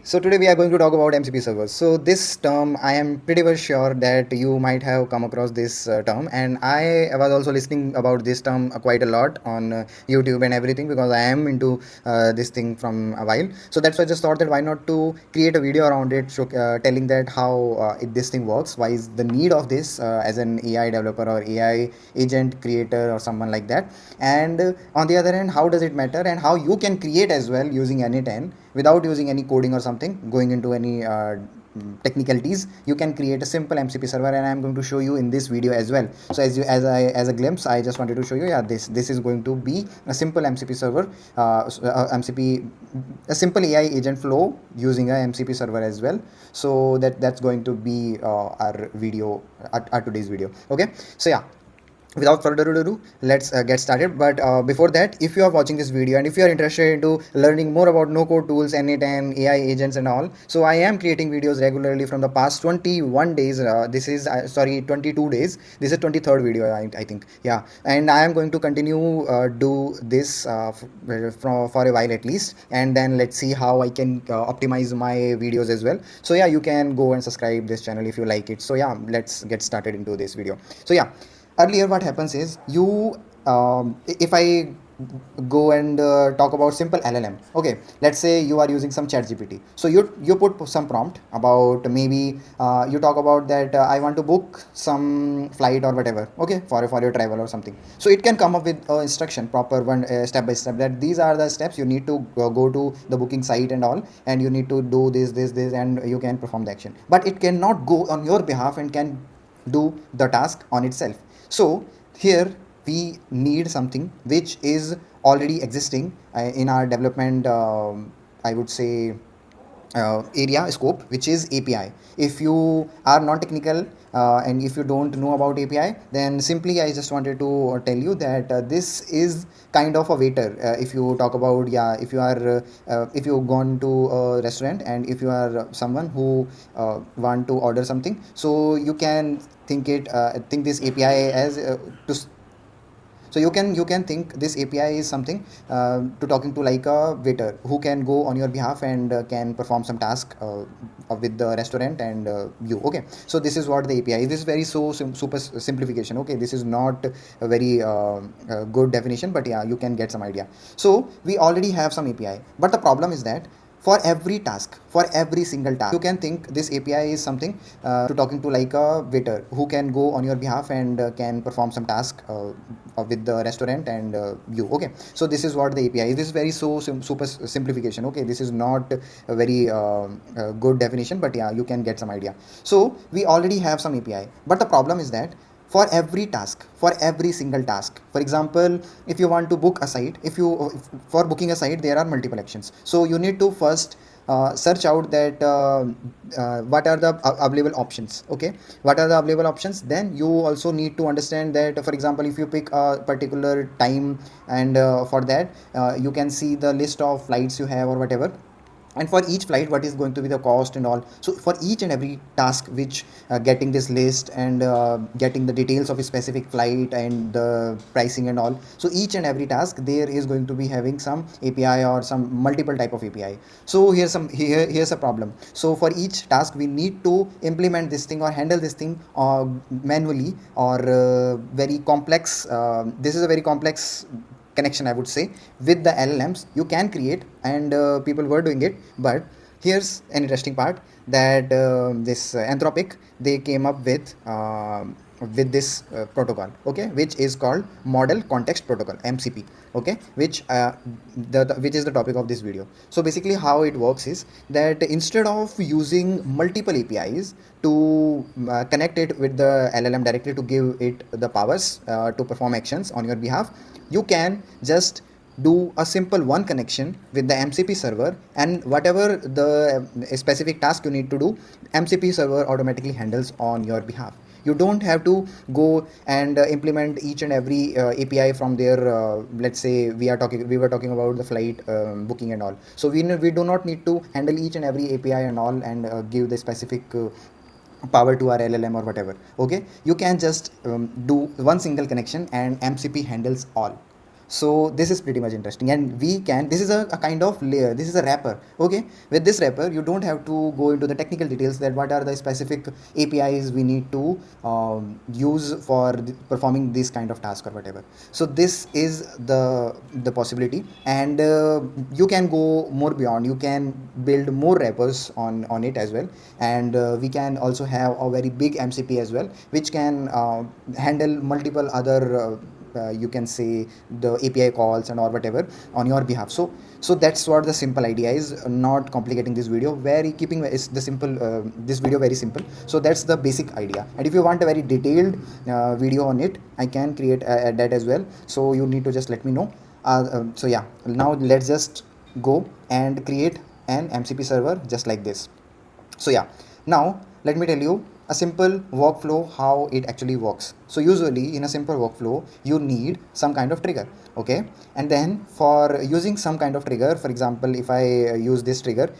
So today we are going to talk about MCP servers. So this term, I am pretty much sure that you might have come across this term, and I was also listening about this term quite a lot on YouTube and everything because I am into this thing from a while. So that's why I just thought that why not to create a video around it, telling that how this thing works, why is the need of this as an AI developer or AI agent creator or someone like that, and on the other hand, how does it matter and how you can create as well using n8n without using any coding or something, going into any technicalities. You can create a simple MCP server, and I'm going to show you in this video as well. So as a glimpse, I just wanted to show you, yeah, this is going to be a simple MCP server, MCP, a simple AI agent flow using a MCP server as well. So that's going to be our video, our today's video. Okay, so yeah, without further ado, let's get started. But before that, if you are watching this video and if you are interested into learning more about no code tools, n8n, AI agents and all, so I am creating videos regularly from the past 21 days. This is sorry, 22 days. This is 23rd video, I think. Yeah, and I am going to continue do this for a while at least, and then let's see how I can optimize my videos as well. So yeah, you can go and subscribe this channel if you like it. So yeah, let's get started into this video. So yeah, earlier what happens is you, if I go and talk about simple LLM. Okay, let's say you are using some chat GPT. So you put some prompt about, maybe you talk about that I want to book some flight or whatever, okay, for your travel or something. So it can come up with instruction, proper one, step by step, that these are the steps you need to go to the booking site and all, and you need to do this, and you can perform the action, but it cannot go on your behalf and can do the task on itself. So here we need something which is already existing in our development, I would say, area scope, which is API. If you are non-technical and if you don't know about API, then simply I just wanted to tell you that this is kind of a waiter. If you talk about, yeah, if you are if you've gone to a restaurant and if you are someone who want to order something, so you can think this API as to so you can think this API is something to talking to like a waiter who can go on your behalf and can perform some task with the restaurant and you. Okay, so this is what the API is. This is very super simplification. Okay, this is not a very good definition, but yeah, you can get some idea. So we already have some API, but the problem is that for every task, for every single task, you can think this API is something to talking to like a waiter who can go on your behalf and can perform some task with the restaurant and you. Okay, so this is what the API is. This is very super simplification. Okay, this is not a very good definition, but yeah, you can get some idea. So we already have some API, but the problem is that for every task, for every single task, for example, if you want to book a site, for booking a site there are multiple actions. So you need to first search out that what are the available options. Okay, what are the available options, then you also need to understand that, for example, if you pick a particular time, and for that you can see the list of flights you have or whatever, and for each flight what is going to be the cost and all. So for each and every task which getting this list and getting the details of a specific flight and the pricing and all, so each and every task there is going to be having some API or some multiple type of API. So here's a problem. So for each task we need to implement this thing or handle this thing manually, or very complex, this is a very complex connection, I would say, with the LLMs you can create, and people were doing it. But here's an interesting part, that this Anthropic, they came up with this protocol, okay, which is called Model Context Protocol, MCP. Okay, which which is the topic of this video. So basically how it works is that instead of using multiple APIs to connect it with the LLM directly to give it the powers to perform actions on your behalf, you can just do a simple one connection with the MCP server, and whatever the specific task you need to do, MCP server automatically handles on your behalf. You don't have to go and implement each and every API from there. Let's say we were talking about the flight booking and all, so we do not need to handle each and every API and all, and give the specific power to our LLM or whatever. Okay, you can just do one single connection and MCP handles all. So this is pretty much interesting, and we can, this is a kind of layer, this is a wrapper. Okay, with this wrapper you don't have to go into the technical details that what are the specific APIs we need to use for performing this kind of task or whatever. So this is the possibility, and you can go more beyond, you can build more wrappers on it as well. And we can also have a very big MCP as well, which can handle multiple other you can say the API calls and or whatever on your behalf. So that's what the simple idea is, not complicating this video, very keeping is the simple this video very simple. So that's the basic idea, and if you want a very detailed video on it, I can create that as well. So you need to just let me know. So yeah, now let's just go and create an MCP server just like this. So yeah, now let me tell you a simple workflow how it actually works. So usually in a simple workflow you need some kind of trigger. Okay, and then for using some kind of trigger, for example, if I use this trigger,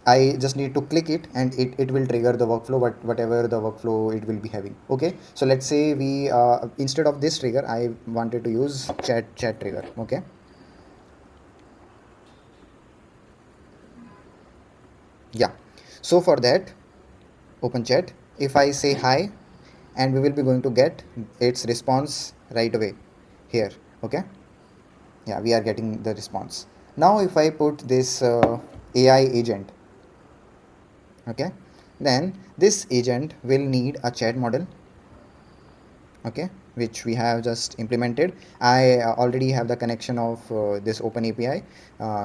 I just need to click it and it will trigger the workflow, whatever the workflow it will be having. Okay, so let's say we instead of this trigger I wanted to use chat trigger. Okay, yeah, so for that, open chat. If I say hi, and we will be going to get its response right away here. Okay, yeah, we are getting the response. Now if I put this AI agent, okay, then this agent will need a chat model, okay, which we have just implemented. I already have the connection of this open API,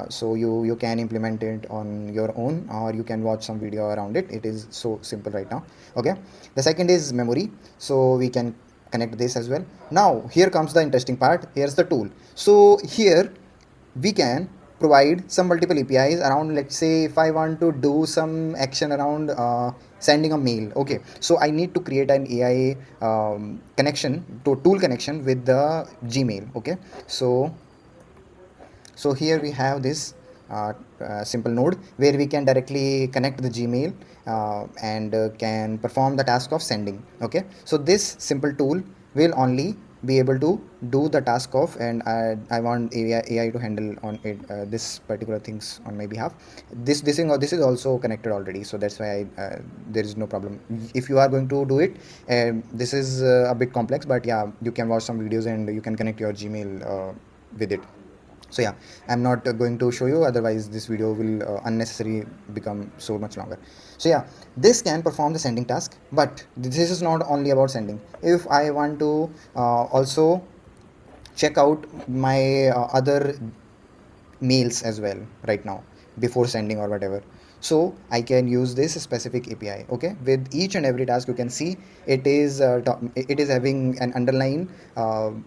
so you can implement it on your own, or you can watch some video around it. It is so simple right now. Okay, the second is memory, so we can connect this as well. Now here comes the interesting part. Here's the tool. So here we can provide some multiple APIs around. Let's say if I want to do some action around sending a mail, okay, so I need to create an AI connection to tool connection with the Gmail. Okay, so here we have this simple node where we can directly connect the Gmail and can perform the task of sending. Okay, so this simple tool will only be able to do the task of, and I want AI to handle on it this particular things on my behalf. This is also connected already, so that's why there is no problem. If you are going to do it, this is a bit complex, but yeah, you can watch some videos and you can connect your Gmail with it. So yeah, I'm not going to show you, otherwise this video will unnecessarily become so much longer. So yeah, this can perform the sending task, but this is not only about sending. If I want to also check out my other mails as well right now before sending or whatever, so I can use this specific API. Okay, with each and every task you can see it is having an underlying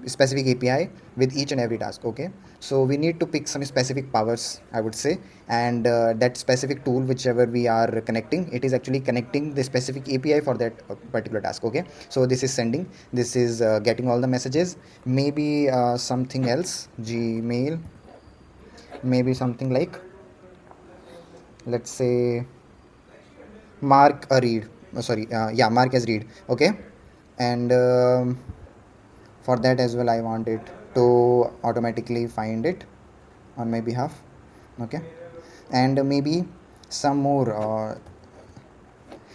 specific API with each and every task. Okay, so we need to pick some specific powers, I would say, and that specific tool whichever we are connecting, it is actually connecting the specific API for that particular task. Okay, so this is sending, this is getting all the messages, maybe something else, Gmail, maybe something like, let's say, mark a read, sorry, yeah, mark as read. Okay, and for that as well I want it to automatically find it on my behalf. Okay, and maybe some more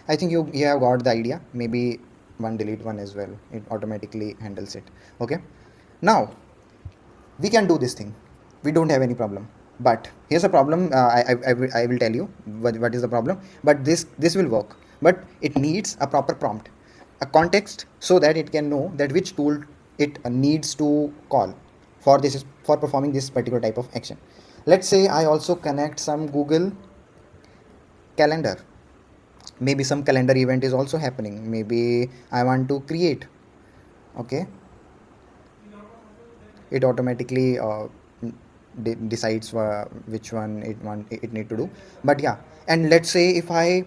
I think you have got the idea. Maybe one delete one as well, it automatically handles it. Okay, now we can do this thing, we don't have any problem. But here's a problem. I will tell you what is the problem. But this will work, but it needs a proper prompt, a context, so that it can know that which tool it needs to call for this, for performing this particular type of action. Let's say I also connect some Google Calendar, maybe some calendar event is also happening, maybe I want to create. Okay, it automatically decides which one it need to do. But yeah, and let's say if I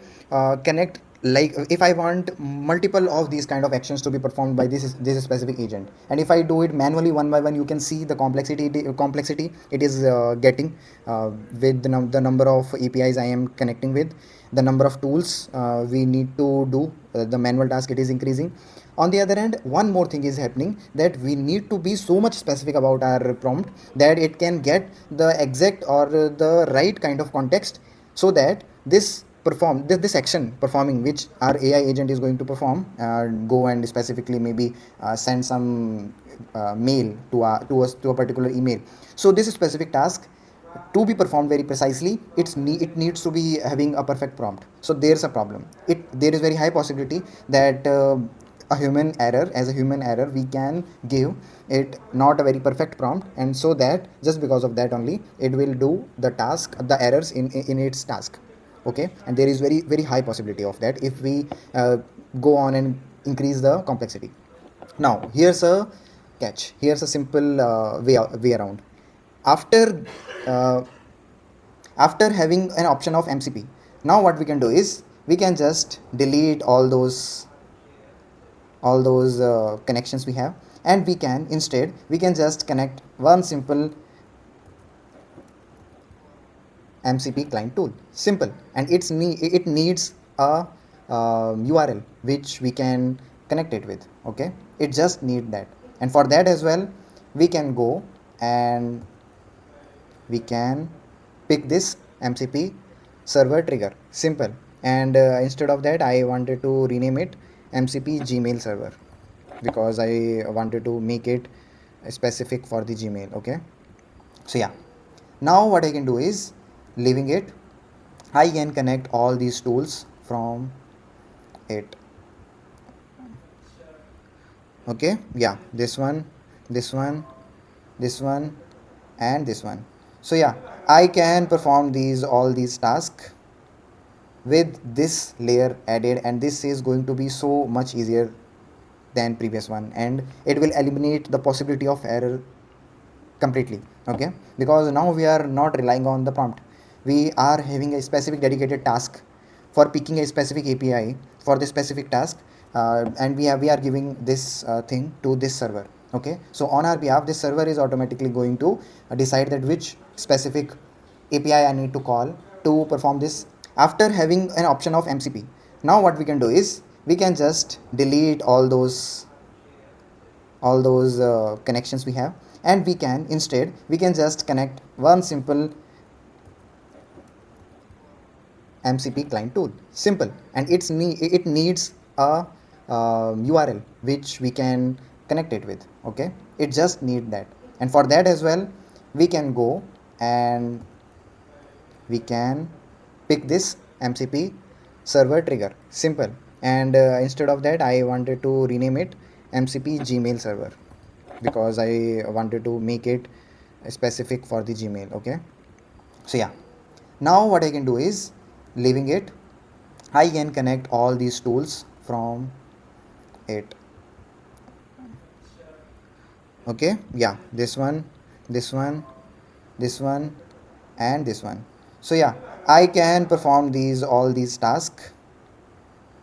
connect like if I want multiple of these kind of actions to be performed by this specific agent, and if I do it manually one by one, you can see the complexity it is getting with the number of APIs I am connecting with, the number of tools we need to do, the manual task it is increasing. On the other hand, one more thing is happening, that we need to be so much specific about our prompt that it can get the exact or the right kind of context, so that this action performing which our AI agent is going to perform, go and specifically maybe send some mail to a particular email. So this specific task to be performed very precisely, it needs to be having a perfect prompt. So there's a problem. There is very high possibility that as a human error, we can give it not a very perfect prompt, and so that just because of that only it will do the errors in its task. Okay, and there is very high possibility of that if we go on and increase the complexity. Now here's a catch, here's a simple way around. After uh, after having an option of MCP, now what we can do is we can just delete all those connections we have, and we can just connect one simple MCP client tool. Simple, and it needs a URL which we can connect it with. Okay, it just need that, and for that as well, we can go and we can pick this MCP server trigger. Simple, and instead of that, I wanted to rename it MCP Gmail server, because I wanted to make it specific for the Gmail. Okay, so yeah, now what I can do is, leaving it, I can connect all these tools from it. Okay, yeah, this one, and this one. So yeah, I can perform all these tasks with this layer added, and this is going to be so much easier than previous one, and it will eliminate the possibility of error completely. Okay, because now we are not relying on the prompt, we are having a specific dedicated task for picking a specific API for this specific task, and we are giving this thing to this server. Okay, so on our behalf, this server is automatically going to decide that which specific API I need to call to perform this. After having an option of MCP, now what we can do is we can just delete all those connections we have, and we can just connect one simple MCP client tool. Simple, and it needs a URL which we can connect it with. Okay, it just need that, and for that as well, we can go and we can pick this MCP server trigger. Simple, and instead of that, I wanted to rename it MCP Gmail server, because I wanted to make it specific for the Gmail. Okay, so yeah, now what I can do is, leaving it, I can connect all these tools from it. Okay, yeah, this one, and this one. So yeah, I can perform all these tasks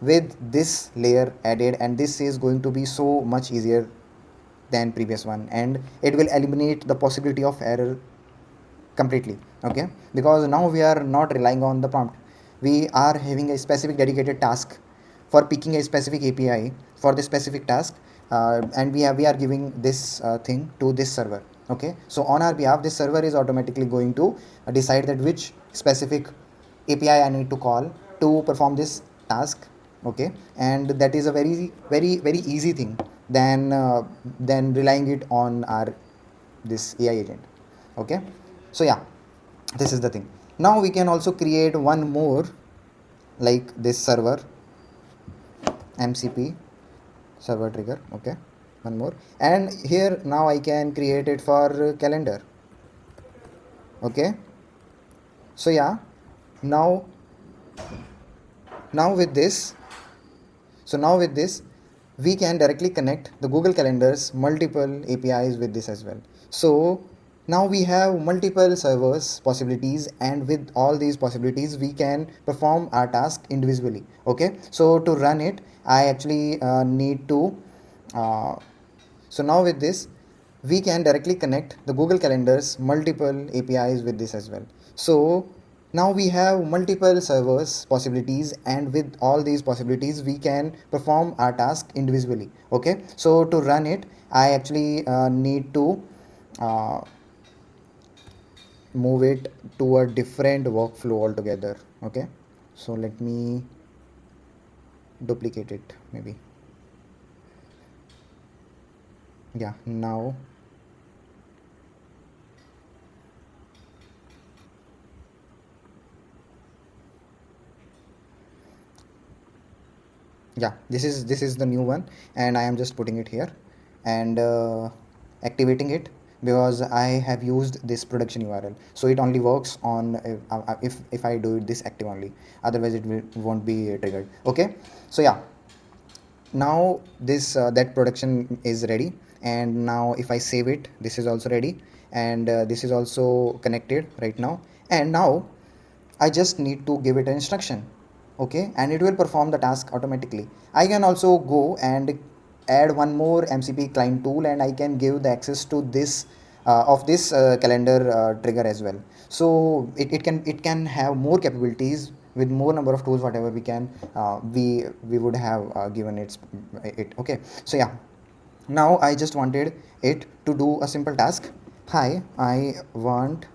with this layer added, and this is going to be so much easier than previous one, and it will eliminate the possibility of error completely. Okay, because now we are not relying on the prompt, we are having a specific dedicated task for picking a specific API for this specific task, and we are giving this thing to this server. Okay, so on our behalf, this server is automatically going to decide that which specific API I need to call to perform this task. Okay, and that is a very easy thing than relying it on our this AI agent. Okay, so yeah, this is the thing. Now we can also create one more, like this server MCP server trigger. Okay, one more, and here now I can create it for calendar. Okay, so yeah, now now with this now with this, we can directly connect the Google Calendar's multiple APIs with this as well. So Now we have multiple servers possibilities, and with all these possibilities we can perform our task individually. Okay, so to run it I actually need to uh, so now with this we can directly connect the Google Calendar's multiple APIs with this as well. So now we have multiple servers possibilities, and with all these possibilities we can perform our task individually. Okay, so to run it I actually need to uh, move it to a different workflow altogether. Okay, so let me duplicate it maybe. Yeah, now yeah, this is the new one, and I am just putting it here and activating it, because I have used this production URL, so it only works on if I do this active only, otherwise won't be triggered. Okay, so yeah, now this that production is ready, and now if I save it, this is also ready, and this is also connected right now, and now I just need to give it an instruction. Okay, and it will perform the task automatically. I can also go and add one more MCP client tool, and I can give the access to this of this calendar trigger as well. So it can have more capabilities with more number of tools, whatever we would have given it. Okay, so yeah, now I just wanted it to do a simple task. Hi, I want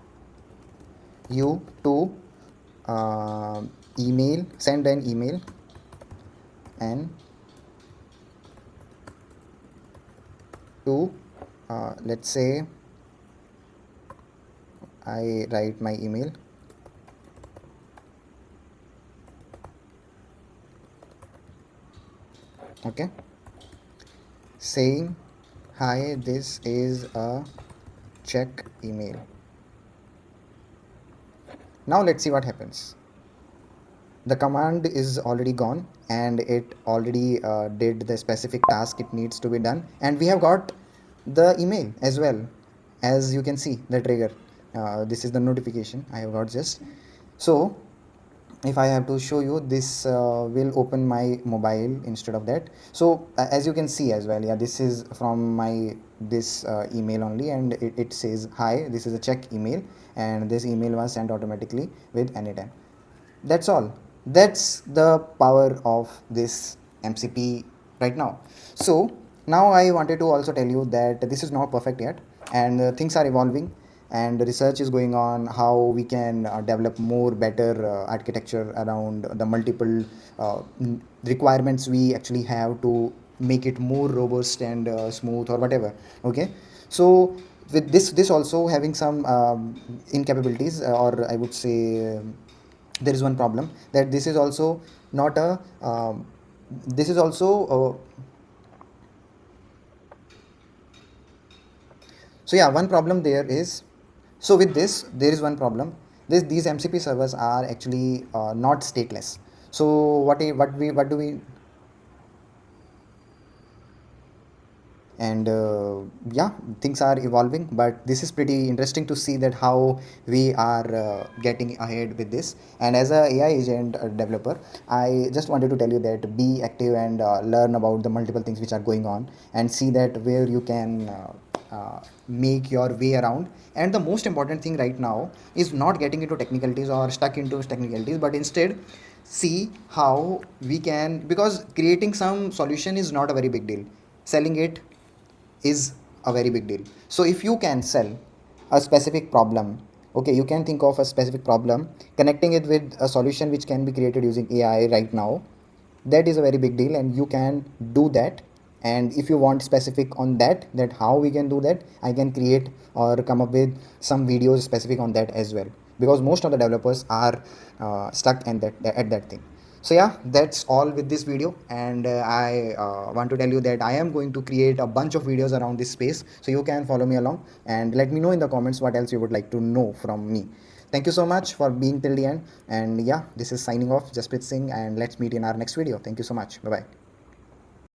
you to uh, send an email, and to let's say I write my email. Okay, saying hi, this is a check email. Now let's see what happens. The command is already gone, and it already did the specific task it needs to be done, and we have got the email as well. As you can see, the trigger, this is the notification I have got just. So if I have to show you this, will open my mobile instead of that. So as you can see as well, yeah, this is from my this email only, and it says hi, this is a check email, and this email was sent automatically with n8n. That's all. That's the power of this MCP right now. So now I wanted to also tell you that this is not perfect yet, and things are evolving, and research is going on how we can develop more better architecture around the multiple requirements we actually have to make it more robust and smooth or whatever. Okay, so with this also having some incapabilities, or I would say there is one problem, that this is also not a this is also so yeah, one problem there is, so with this there is one problem. These MCP servers are actually not stateless. So what do we, and yeah, things are evolving, but this is pretty interesting to see that how we are getting ahead with this. And as a AI agent developer, I just wanted to tell you that be active and learn about the multiple things which are going on, and see that where you can make your way around. And the most important thing right now is not getting into technicalities or stuck into technicalities, but instead see how we can, because creating some solution is not a very big deal, selling it is a very big deal. So if you can sell a specific problem, okay, you can think of a specific problem, connecting it with a solution which can be created using AI right now, that is a very big deal, and you can do that. And if you want specific on that how we can do that, I can create or come up with some videos specific on that as well, because most of the developers are stuck in that at that thing. So yeah, that's all with this video, and I want to tell you that I am going to create a bunch of videos around this space, so you can follow me along and let me know in the comments what else you would like to know from me. Thank you so much for being till the end, and yeah, this is signing off, Jasprit Singh, and let's meet in our next video. Thank you so much. Bye bye.